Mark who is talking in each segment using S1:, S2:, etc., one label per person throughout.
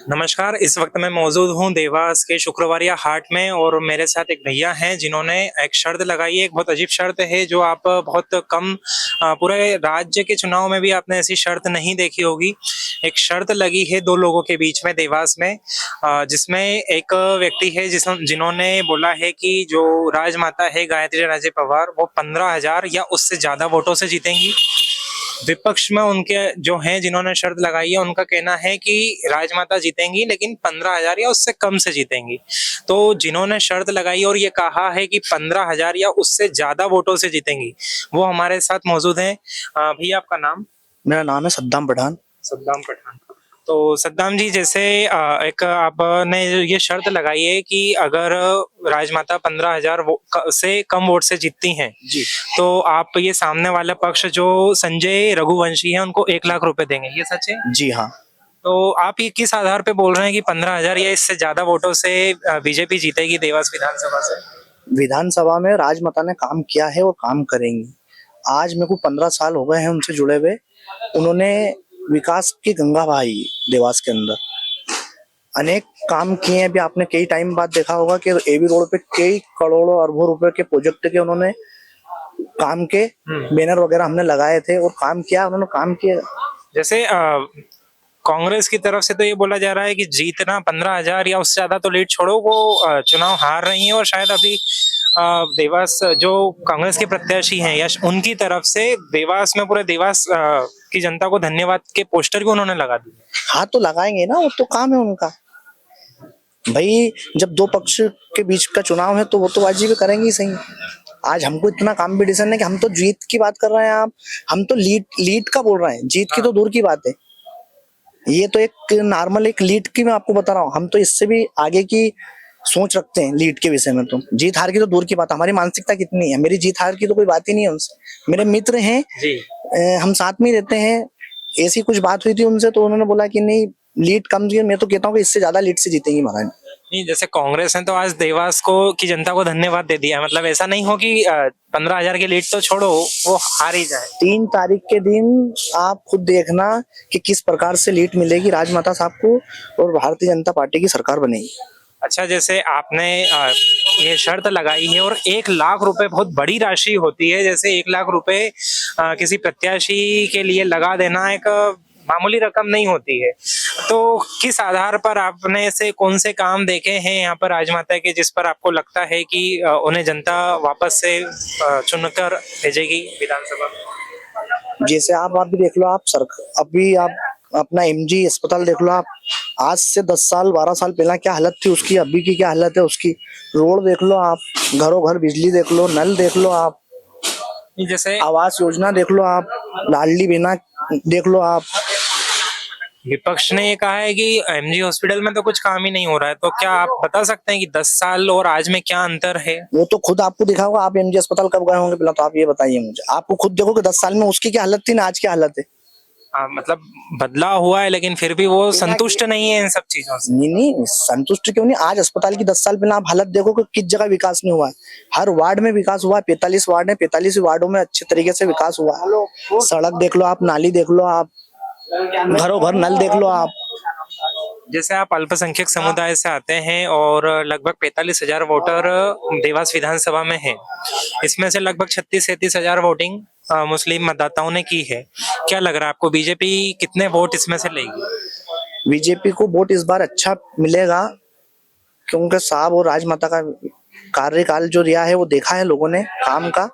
S1: नमस्कार। इस वक्त मैं मौजूद हूँ देवास के शुक्रवारिया हाट में और मेरे साथ एक भैया हैं जिन्होंने एक शर्त लगाई है। एक बहुत अजीब शर्त है जो आप बहुत कम पूरे राज्य के चुनाव में भी आपने ऐसी शर्त नहीं देखी होगी। एक शर्त लगी है दो लोगों के बीच में देवास में, जिसमें एक व्यक्ति है जिन्होंने बोला है कि जो राजमाता है गायत्री राजे पवार वो 15,000 या उससे ज्यादा वोटों से जीतेंगी। विपक्ष में उनके जो हैं जिन्होंने शर्त लगाई है उनका कहना है कि राजमाता जीतेंगी लेकिन 15,000 या उससे कम से जीतेंगी। तो जिन्होंने शर्त लगाई और ये कहा है कि 15,000 या उससे ज्यादा वोटों से जीतेंगी वो हमारे साथ मौजूद हैं। भैया आपका नाम?
S2: मेरा नाम है सद्दाम पठान।
S1: सद्दाम पठान। तो सद्दाम जी, जैसे एक आपने ये शर्त लगाई है कि अगर राजमाता 15,000 से कम वोट से जीतती हैं
S2: जी
S1: तो आप ये सामने वाला पक्ष जो संजय रघुवंशी है उनको 1 लाख रुपए देंगे, ये सच है?
S2: जी हाँ।
S1: तो आप ये किस आधार पे बोल रहे हैं कि 15,000 या इससे ज्यादा वोटों से बीजेपी जीतेगी देवास विधानसभा से?
S2: विधानसभा में राजमाता ने काम किया है और काम करेंगी। आज मेरे को 15 साल हो गए हैं उनसे जुड़े हुए। उन्होंने विकास की गंगा बहाई देवास के अंदर, अनेक काम किए हैं। अभी आपने कई टाइम बाद देखा होगा कि एबी रोड पे कई करोड़ों अरबों रुपए के प्रोजेक्ट के उन्होंने काम के बैनर वगैरह हमने लगाए थे और काम किया, उन्होंने काम किया।
S1: जैसे कांग्रेस की तरफ से तो ये बोला जा रहा है कि जीतना 15,000 या उससे ज्यादा तो लीड छोड़ो, वो चुनाव हार रही है और शायद अभी देवास जो कांग्रेस के प्रत्याशी हैं यश, उनकी तरफ से देवास में पूरे देवास की जनता को धन्यवाद के पोस्टर भी उन्होंने लगा दिए।
S2: हाँ तो लगाएंगे ना, वो तो काम है उनका भाई। जब दो पक्ष के बीच का चुनाव है तो वो तो वाजिब करेंगे ही सही। आज हमको इतना कॉम्पिटिशन है कि हम तो जीत की बात कर रहे हैं, आप हम तो लीड लीड का बोल रहे हैं, जीत की तो दूर की बात है। ये तो एक नॉर्मल एक लीड की मैं आपको बता रहा हूँ, हम तो इससे भी आगे की सोच रखते हैं लीड के विषय में। तो जीत हार की तो दूर की बात है, हमारी मानसिकता कितनी है, मेरी जीत हार की तो कोई बात ही नहीं है उनसे। मेरे मित्र हैं
S1: जी।
S2: हम साथ में ही रहते हैं। ऐसी कुछ बात हुई थी उनसे तो उन्होंने बोला कि नहीं लीड कम जी, मैं तो कहता हूँ कि इससे ज्यादा लीड से जीतेंगी महाराज।
S1: नहीं, जैसे कांग्रेस है तो आज देवास को की जनता को धन्यवाद दे दिया है, मतलब ऐसा नहीं हो कि 15,000 की लीड तो छोड़ो वो हार ही जाए।
S2: 3 तारीख के दिन आप खुद देखना कि किस प्रकार से लीड मिलेगी राजमाता साहब को और भारतीय जनता पार्टी की सरकार बनेगी।
S1: अच्छा, जैसे आपने ये शर्त लगाई है और 1 लाख रुपए बहुत बड़ी राशि होती है। जैसे 1 लाख रुपए किसी प्रत्याशी के लिए लगा देना एक मामूली रकम नहीं होती है। तो किस आधार पर आपने ऐसे कौन से काम देखे हैं यहाँ पर राजमाता के जिस पर आपको लगता है कि उन्हें जनता वापस से चुनकर भेजेगी विधानसभा में?
S2: जैसे आप भी देख लो, आप सर अभी आप अपना एमजी अस्पताल देख लो। आप आज से 10 साल 12 साल पहला क्या हालत थी उसकी, अभी की क्या हालत है उसकी। रोड देख लो आप, घरों घर बिजली देख लो, नल देख लो आप,
S1: जैसे
S2: आवास योजना देख लो आप, लाडली बहना देख लो आप।
S1: विपक्ष ने ये कहा है कि एमजी हॉस्पिटल में तो कुछ काम ही नहीं हो रहा है, तो क्या आप बता सकते हैं कि 10 साल और आज में क्या अंतर है?
S2: वो तो खुद आपको दिखा होगा, आप एमजी अस्पताल कब गए होंगे पहला तो आप ये बताइए मुझे। आपको खुद देखो कि 10 साल में उसकी क्या हालत थी ना आज क्या हालत है।
S1: मतलब बदलाव हुआ है लेकिन फिर भी वो संतुष्ट नहीं है इन सब चीजों से।
S2: नहीं नहीं संतुष्ट क्यों नहीं, आज अस्पताल की 10 साल पहले आप हालत देखो कि किस जगह विकास नहीं हुआ है। हर वार्ड में विकास हुआ है, 45 वार्ड है, 45 वार्डों में अच्छे तरीके से विकास हुआ है। सड़क देख लो आप, नाली देख लो आप, घरों घर नल देख लो आप।
S1: जैसे आप अल्पसंख्यक समुदाय से आते हैं और लगभग 45,000 वोटर देवास विधानसभा में हैं। इसमें से लगभग 36-37,000 वोटिंग मुस्लिम मतदाताओं ने की है। क्या लग रहा है आपको बीजेपी कितने वोट इसमें से लेगी?
S2: बीजेपी को वोट इस बार अच्छा मिलेगा क्योंकि साहब और राजमाता का कार्यकाल जो रिया है वो देखा है लोगों ने काम का,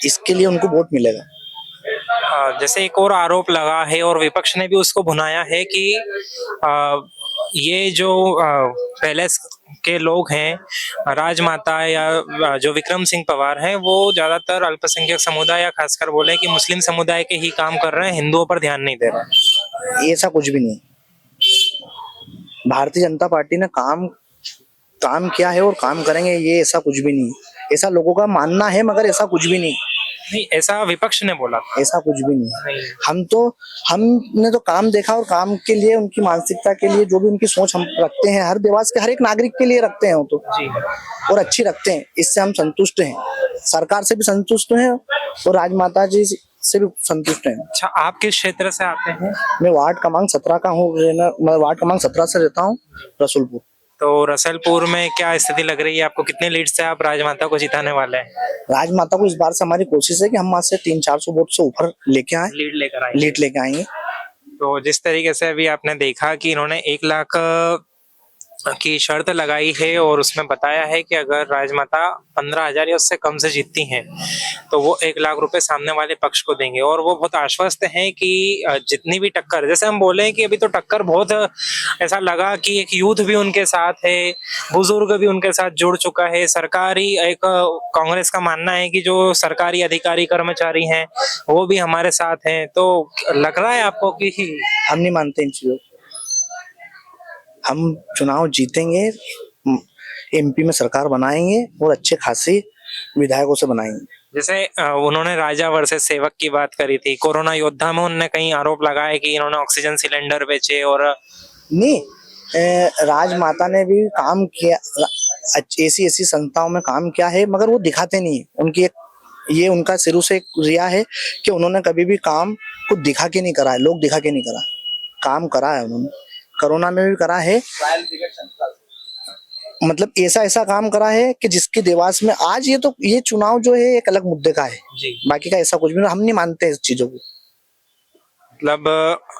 S2: इसके लिए उनको वोट मिलेगा।
S1: जैसे एक और आरोप लगा है और विपक्ष ने भी उसको भुनाया है कि ये जो पहले के लोग हैं राजमाता या जो विक्रम सिंह पवार हैं वो ज्यादातर अल्पसंख्यक समुदाय या खासकर बोले कि मुस्लिम समुदाय के ही काम कर रहे हैं, हिंदुओं पर ध्यान नहीं दे रहे हैं।
S2: ऐसा कुछ भी नहीं, भारतीय जनता पार्टी ने काम काम किया है और काम करेंगे, ये ऐसा कुछ भी नहीं। ऐसा लोगों का मानना है मगर ऐसा कुछ भी नहीं।
S1: नहीं, ऐसा विपक्ष ने बोला था।
S2: ऐसा कुछ भी नहीं। हमने तो काम देखा और काम के लिए उनकी मानसिकता के लिए जो भी उनकी सोच हम रखते हैं हर देवास के हर एक नागरिक के लिए रखते हैं वो तो
S1: जी।
S2: और अच्छी रखते हैं, इससे हम संतुष्ट हैं, सरकार से भी संतुष्ट हैं और राजमाता जी से भी संतुष्ट हैं।
S1: अच्छा, आप किस क्षेत्र से आते हैं?
S2: मैं वार्ड क्रमांक 17 का हूँ, मैं वार्ड क्रमांक 17 से रहता हूँ, रसूलपुर।
S1: तो रसलपुर में क्या स्थिति लग रही है आपको? कितने लीड से आप राजमाता को जिताने वाले हैं?
S2: राजमाता को इस बार से हमारी कोशिश है कि हम वहां से 300-400 वोट से ऊपर लेके आए,
S1: लीड लेकर आए।
S2: लीड लेके आएंगे।
S1: तो जिस तरीके से अभी आपने देखा कि इन्होंने 1 लाख की शर्त लगाई है और उसमें बताया है कि अगर राजमाता 15,000 या उससे कम से जीतती हैं तो वो 1 लाख रुपए सामने वाले पक्ष को देंगे। और वो बहुत आश्वस्त हैं कि जितनी भी टक्कर, जैसे हम बोले कि अभी तो टक्कर बहुत ऐसा लगा कि एक यूथ भी उनके साथ है, बुजुर्ग भी उनके साथ जुड़ चुका है। सरकारी एक कांग्रेस का मानना है कि जो सरकारी अधिकारी कर्मचारी हैं वो भी हमारे साथ हैं। तो लग रहा है आपको कि
S2: हम नहीं मानते इन चीजों को। हम चुनाव जीतेंगे, एमपी में सरकार बनाएंगे और अच्छे खासे विधायकों से बनाएंगे।
S1: जैसे उन्होंने राजा वर्सेस सेवक की बात करी थी, कोरोना योद्धा में उन्होंने कई आरोप लगाए कि इन्होंने ऑक्सीजन सिलेंडर बेचे और
S2: नहीं, राजमाता ने भी काम किया, ऐसी ऐसी संस्थाओं में काम किया है, मगर वो दिखाते नहीं है। उनकी एक ये उनका शुरू से एक रिया है कि उन्होंने कभी भी काम को दिखा के नहीं करा है, लोग दिखा के नहीं करा, काम करा है उन्होंने। कोरोना में भी करा है, मतलब ऐसा ऐसा काम करा है कि जिसकी देवास में आज ये चुनाव जो है एक अलग मुद्दे का है
S1: जी।
S2: बाकी का ऐसा कुछ भी नहीं, हम नहीं मानते इस चीजों को।
S1: मतलब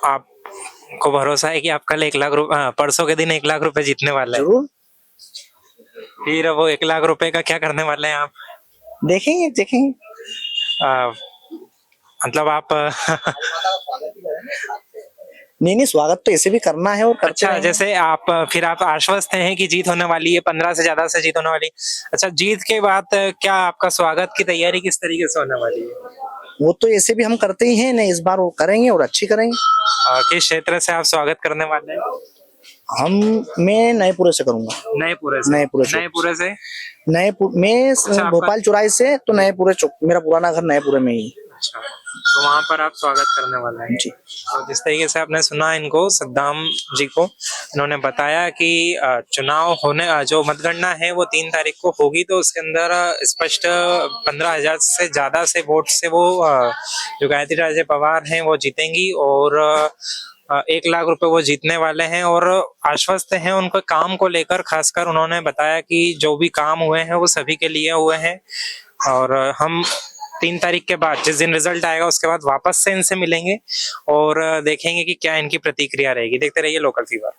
S1: आपको भरोसा है कि आप कल 1 लाख रुपए, परसों के दिन 1 लाख रुपए जीतने वाले हैं?
S2: जरूर
S1: फिर वो 1 लाख रुपए का क्या करने वाले हैं आप?
S2: देखेंगे देखेंगे।
S1: अ, मतलब आप
S2: नहीं, स्वागत तो ऐसे भी करना है और करते
S1: अच्छा,
S2: रहेंगे।
S1: जैसे आप फिर आप आश्वस्त हैं कि जीत होने वाली है, 15 से ज्यादा से जीत होने वाली। अच्छा, जीत के बाद क्या आपका स्वागत की तैयारी किस तरीके से होने वाली है?
S2: वो तो ऐसे भी हम करते ही हैं, नहीं इस बार वो करेंगे और अच्छी करेंगे।
S1: किस क्षेत्र से आप स्वागत करने वाले हैं?
S2: मैं नएपुरे से करूंगा।
S1: नएपुरे से?
S2: नएपुरे से।
S1: नएपुरे से?
S2: मैं
S1: आपका-
S2: भोपाल चौराहे से, तो नएपुरे चौक मेरा पुराना घर नएपुरे में ही है।
S1: अच्छा, तो वहां पर आप स्वागत करने वाले हैं?
S2: जी।
S1: तो जिस तरीके से आपने सुना इनको, सद्दाम जी को, इन्होंने बताया कि चुनाव होने, जो मतगणना है वो 3 तारीख को होगी, तो उसके अंदर स्पष्ट 15,000 से ज्यादा से वोट से वो जो गायत्री राजे पवार हैं वो जीतेंगी और 1 लाख रुपए वो जीतने वाले हैं। और आश्वस्त हैं उनके काम को लेकर, खासकर उन्होंने बताया कि जो भी काम हुए हैं वो सभी के लिए हुए हैं और हम 3 तारीख के बाद, जिस दिन रिजल्ट आएगा उसके बाद वापस से इनसे मिलेंगे और देखेंगे कि क्या इनकी प्रतिक्रिया रहेगी। देखते रहिए लोकल फीवर।